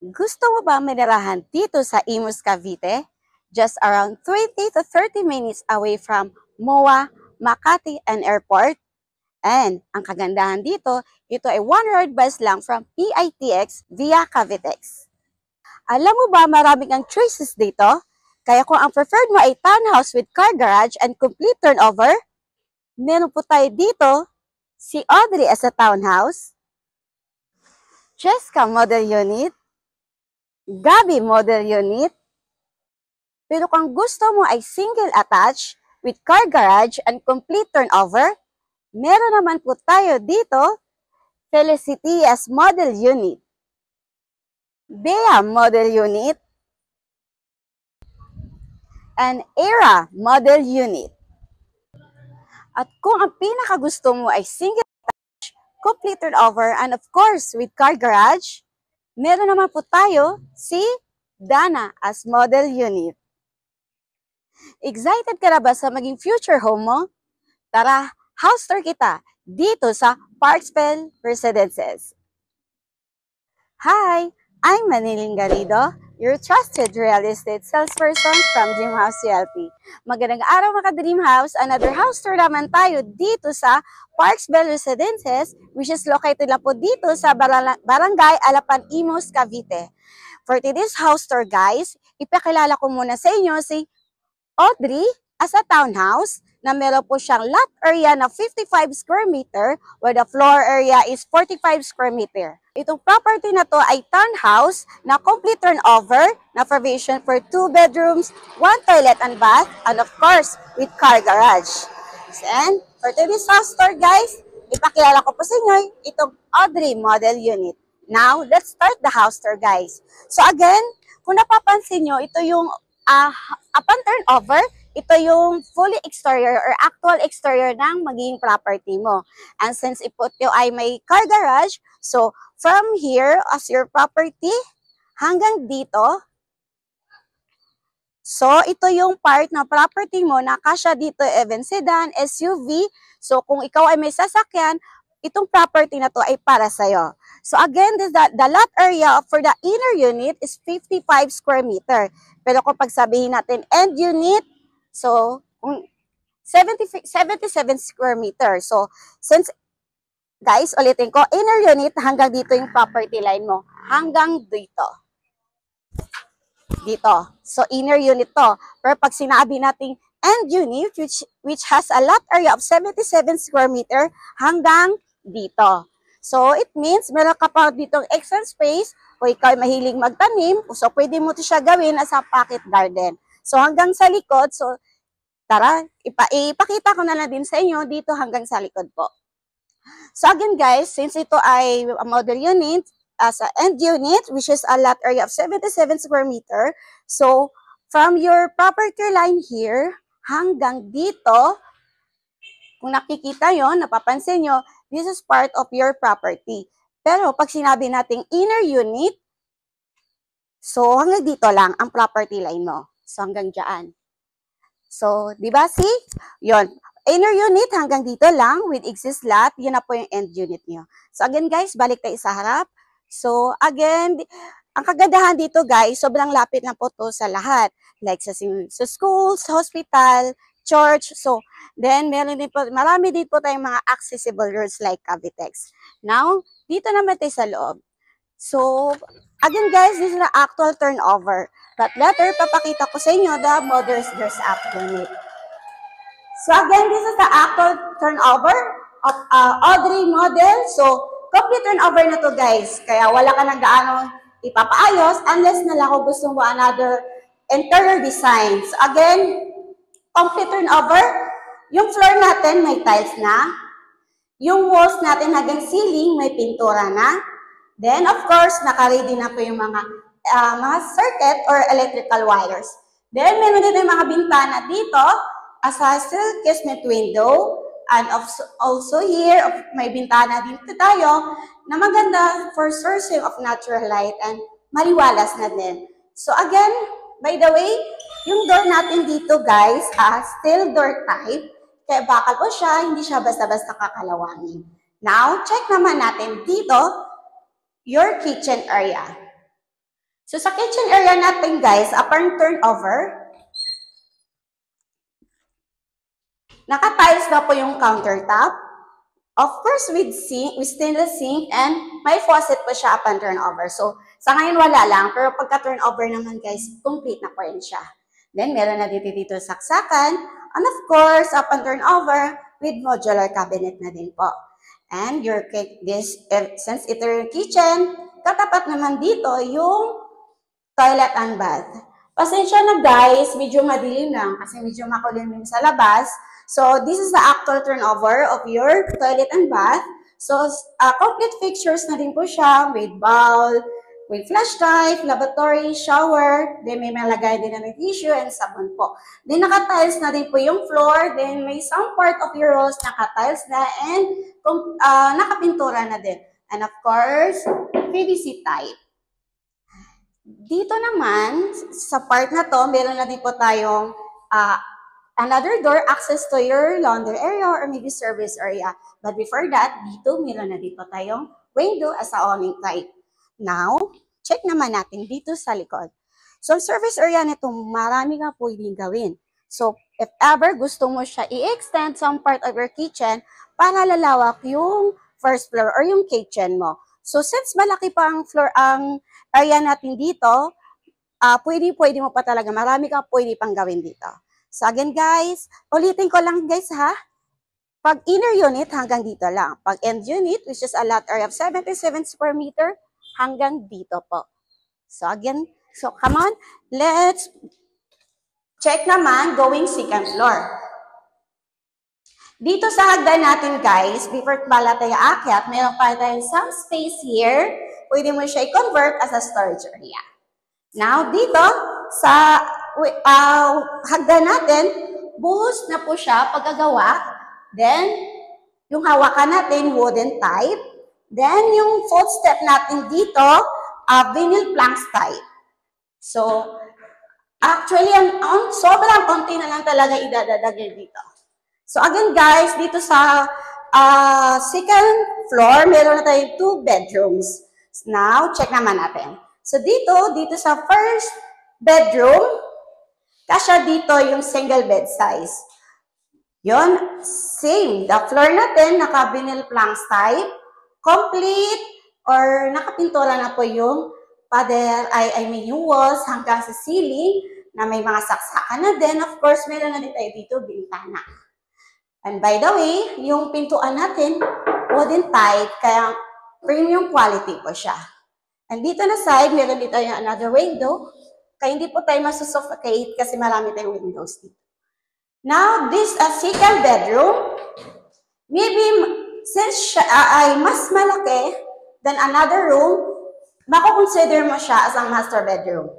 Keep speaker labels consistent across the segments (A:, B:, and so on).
A: Gusto mo ba manirahan dito sa Imus, Cavite? Just around 20 to 30 minutes away from MOA, Makati, and Airport. And ang kagandahan dito, ito ay one-hour bus lang from PITX via Cavitex. Alam mo ba marami kang choices dito? Kaya kung ang preferred mo ay townhouse with car garage and complete turnover, meron po tayo dito si Audrey as a townhouse, Cheska Model Unit, Gabi Model Unit. Pero kung gusto mo ay single attached with car garage and complete turnover, meron naman po tayo dito Felicity as Model Unit, Bea Model Unit, and Era Model Unit. At kung ang pinakagusto mo ay single attached, complete turnover, and of course with car garage, meron naman po tayo si Dana as Model Unit. Excited ka na ba sa maging future home mo? Tara, house tour kita dito sa Parksville Residences. Hi, I'm Maniling Garrido, your trusted real estate salesperson from Dream House Realty. Magandang araw mga Dream House, another house tour naman tayo dito sa Parksville Residences, which is located lang po dito sa Barangay Alapan, Imus, Cavite. For today's house tour guys, ipakilala ko muna sa inyo si Audrey as a townhouse na meron po siyang lot area na 55 square meter where the floor area is 45 square meter. Itong property na to ay townhouse na complete turnover na provision for 2 bedrooms, 1 toilet and bath, and of course, with car garage. And for today's house tour guys, ipakilala ko po sa inyo itong Audrey Model Unit. Now, let's start the house tour guys. So again, kung napapansin nyo, ito yung upon turnover, ito yung fully exterior or actual exterior ng magiging property mo. And since ipot nyo ay may car garage, so from here as your property hanggang dito, so ito yung part na property mo na kasya dito even sedan, SUV. So kung ikaw ay may sasakyan, itong property na to ay para sa'yo. So again, the lot area for the inner unit is 55 square meter. Pero kung pagsabihin natin end unit, so 77 square meter. So since, guys, ulitin ko, inner unit hanggang dito yung property line mo. Hanggang dito. Dito. So inner unit to. Pero pag sinabi nating end unit, which has a lot area of 77 square meter hanggang dito. So, it means meron ka pa ditong extra space kung ikaw ay mahiling magtanim, so pwede mo ito siya gawin as a pocket garden. So, hanggang sa likod, so tara, ipakita ko na lang din sa inyo dito hanggang sa likod po. So, again guys, since ito ay a model unit, as a end unit, which is a lot area of 77 square meter, so, from your property line here, hanggang dito, kung nakikita yon, napapansin nyo, this is part of your property. Pero pag sinabi nating inner unit, so hanggang dito lang ang property line mo. So hanggang dyan. So, di ba see? Yon. Inner unit hanggang dito lang with exist lot, yun na po yung end unit nyo. So again guys, balik tayo sa harap. So again, ang kagandahan dito guys, sobrang lapit na po to sa lahat. Like sa schools, hospital, church. So, then meron din po, marami din po tayong mga accessible roads like Cavitex. Now, dito naman tayo sa loob. So, again guys, this is the actual turnover. But later, papakita ko sa inyo the models dress up unit. So again, this is the actual turnover of Audrey model. So, complete turnover na to guys. Kaya wala ka nang gaano ipapaayos unless na lang kung gusto mo another interior design. So again, complete turnover, yung floor natin may tiles na, yung walls natin hanggang ceiling may pintura na, then of course, naka-ready na po yung mga circuit or electrical wires. Then meron din yung mga bintana dito, as a steel casement window, and also here, may bintana dito tayo, na maganda for sourcing of natural light and maliwalas na din. So again, by the way, yung door natin dito guys, steel door type, kaya bakal po siya, hindi siya basta-basta kakalawangin. Now, check naman natin dito, your kitchen area. So, sa kitchen area natin, guys, upon turnover, naka-tiles na po yung countertop. Of course, with stainless sink, and may faucet po siya upon turnover. So, sa ngayon wala lang, pero pagka turnover naman, guys, complete na po rin siya. Then, meron na dito saksakan. And of course, upon turnover, with modular cabinet na din po. And since ito yung kitchen, katapat naman dito yung toilet and bath. Pasensya na guys, medyo madilim lang kasi medyo makulimlim sa labas. So, this is the actual turnover of your toilet and bath. So, complete fixtures na din po siya with bowl, with flush type, lavatory, shower, then may malagay din na tissue and sabon po. Then, naka-tiles na din po yung floor, then may some part of your walls naka-tiles na and nakapintura na din. And of course, PVC type. Dito naman, sa part na to, meron na din po tayong another door access to your laundry area or maybe service area. But before that, dito meron na din po tayong window as a awning type. Now, check naman natin dito sa likod. So, service area nito, marami nga pwedeng gawin. So, if ever gusto mo siya i-extend some part of your kitchen para lalawak yung first floor or yung kitchen mo. So, since malaki pa ang floor, ang area natin dito, pwede mo pa talaga. Marami ka pwede pang gawin dito. So, again guys, ulitin ko lang guys ha. Pag inner unit, hanggang dito lang. Pag end unit, which is a lot area of 77 square meter, hanggang dito po. So, again, come on, let's check naman going second floor. Dito sa hagdan natin guys, before pala tayo aakyat, meron pa tayong some space here. Pwede mo siya i-convert as a storage area. Now, dito sa hagdan natin, buhos na po siya pagkagawa. Then, yung hawakan natin, wooden type. Then, yung footstep natin dito, vinyl planks type. So, actually, sobrang konti na lang talaga idadagdag dito. So, again guys, dito sa second floor, meron na tayong 2 bedrooms. Now, check naman natin. So, dito sa first bedroom, kasya dito yung single bed size. Yon, same. The floor natin, naka-vinyl planks type, complete, or nakapintura na po yung pader, yung walls hanggang sa ceiling, na may mga saksakan na din. Of course, meron na din tayo dito, bintana. And by the way, yung pintuan natin, wooden type, kaya premium quality po siya. And dito na side, meron dito yung another window. Kaya hindi po tayo masusuffocate kasi marami tayong windows dito. Now, this second bedroom, maybe since siya ay mas malaki than another room, mako-consider mo siya as a master bedroom.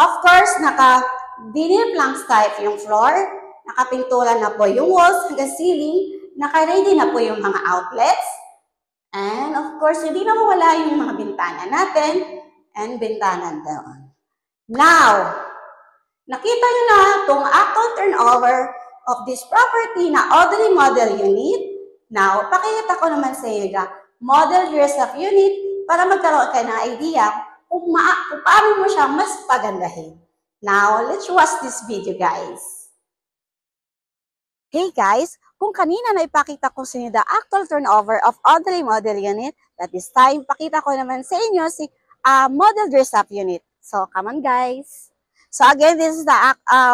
A: Of course, naka-vinyl planks type yung floor, nakapintura na po yung walls hanggang ceiling, naka-ready na po yung mga outlets, and of course, hindi na mawala yung mga bintana natin and bintana doon. Now, nakita nyo na itong actual turnover of this property na Audrey model unit. Now, pakikita ko naman sa iyo na model dress up unit para magkaroon ka ng idea kung paano mo siya mas pagandahin. Now, let's watch this video guys. Hey guys, kung kanina na ipakita ko sa inyo the actual turnover of Audrey model unit, that this time, pakita ko naman sa inyo si model dress up unit. So, come on guys. So again, this is the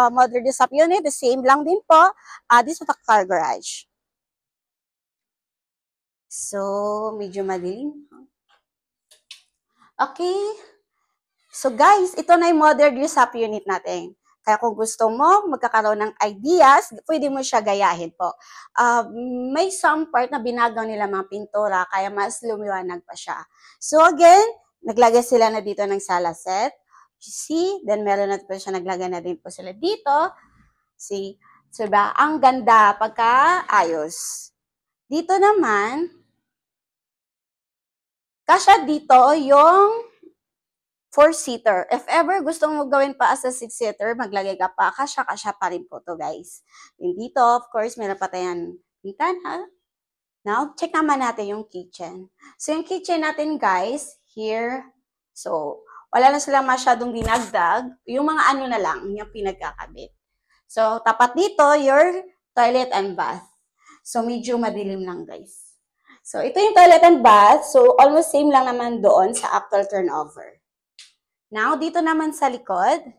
A: model dress up unit, the same lang din po. This is the car garage. So, medyo madilim. Okay. So guys, ito na yung model dress up unit natin. Kaya kung gusto mo magkakaroon ng ideas, pwede mo siya gayahin po. May some part na binagaw nila mga pintura, kaya mas lumiwanag pa siya. So again, naglagay sila na dito ng sala set. You see? Then meron na po siya, naglagay na din po sila dito. See? So diba? Ang ganda pagkaayos. Dito naman, kasya dito yung 4-seater. If ever gusto mo gawin pa as a 6-seater, maglagay ka pa, kasya pa rin po to guys. And dito, of course, meron pa tayong bintana. Now, check naman natin yung kitchen. So, yung kitchen natin guys, here, so, Wala na silang masyadong dinagdag. Yung mga ano na lang, yung pinagkakabit. So, tapat dito, your toilet and bath. So, medyo madilim lang, guys. So, ito yung toilet and bath. So, almost same lang naman doon sa actual turnover. Now, dito naman sa likod.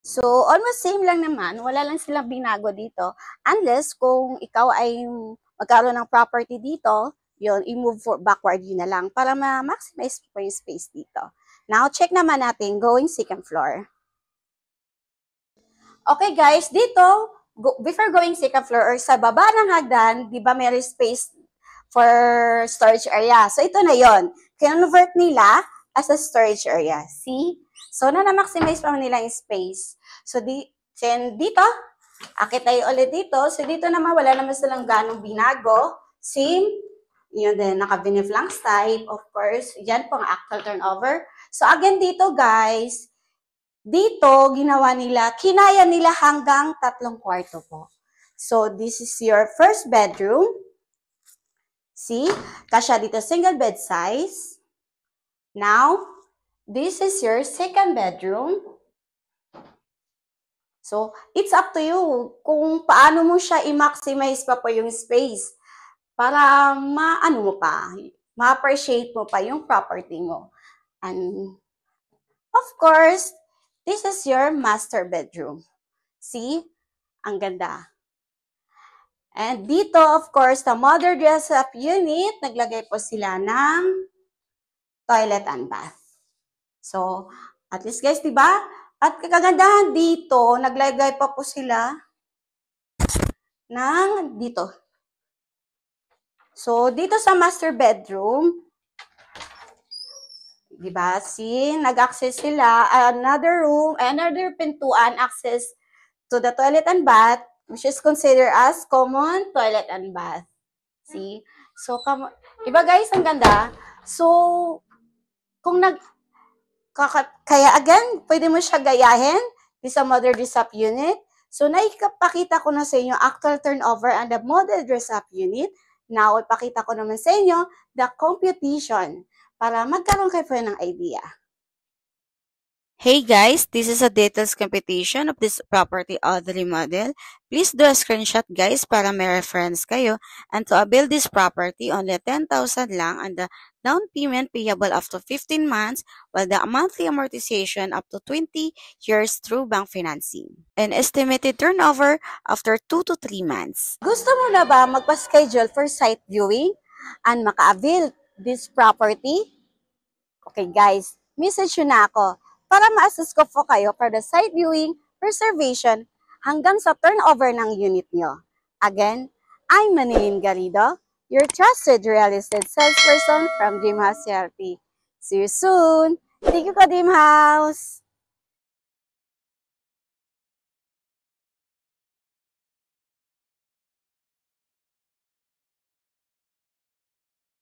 A: So, almost same lang naman. Wala lang silang binago dito. Unless kung ikaw ay magkaroon ng property dito, yun, i-move backward yun na lang para ma-maximize po yung space dito. Now, check naman natin going second floor. Okay guys, dito, before going second floor or sa baba ng hagdan, di ba may space for storage area. So, ito na yon. Convert nila as a storage area. See? So, na-maximize pa nila yung space. So, dito, akit tayo ulit dito. So, dito naman, wala naman silang ganong binago. Same. Yun din, naka-vinyl flanks type. Of course, yan pong actual turnover. So, again dito, guys, dito, ginawa nila, kinaya nila hanggang 3 kwarto po. So, this is your first bedroom. See? Kasya dito, single bed size. Now, this is your second bedroom. So, it's up to you kung paano mo siya i-maximize pa po yung space para ma-appreciate mo pa yung property mo. And, of course, this is your master bedroom. See? Ang ganda. And dito, of course, the mother dress-up unit, naglagay po sila ng toilet and bath. So, at least guys, di ba? At kagandahan dito, naglagay pa po sila ng dito. So, dito sa master bedroom, di ba? See, nag-access sila, another room, another pintuan, access to the toilet and bath, which is considered as common toilet and bath. See? So, diba guys, ang ganda? So, kung kaya again, pwede mo siya gayahin, this is a mother dress-up unit. So, naipakita ko na sa inyo actual turnover and the model dress-up unit. Now, ipakita ko naman sa inyo the computation para magkaroon kayo ng idea. Hey guys, this is a details computation of this property Audrey model. Please do a screenshot guys para may reference kayo. And to avail this property, only 10,000 lang and the down payment payable up to 15 months while the monthly amortization up to 20 years through bank financing. And estimated turnover after 2 to 3 months. Gusto mo na ba magpa-schedule for site viewing and maka-avail this property? Okay guys, message yun na ako para ma-assist ko po kayo for the site viewing, reservation, hanggang sa turnover ng unit nyo. Again, I'm Manilyn Garrido, your trusted real estate salesperson from Dream House CRT. See you soon! Thank you, Dream House!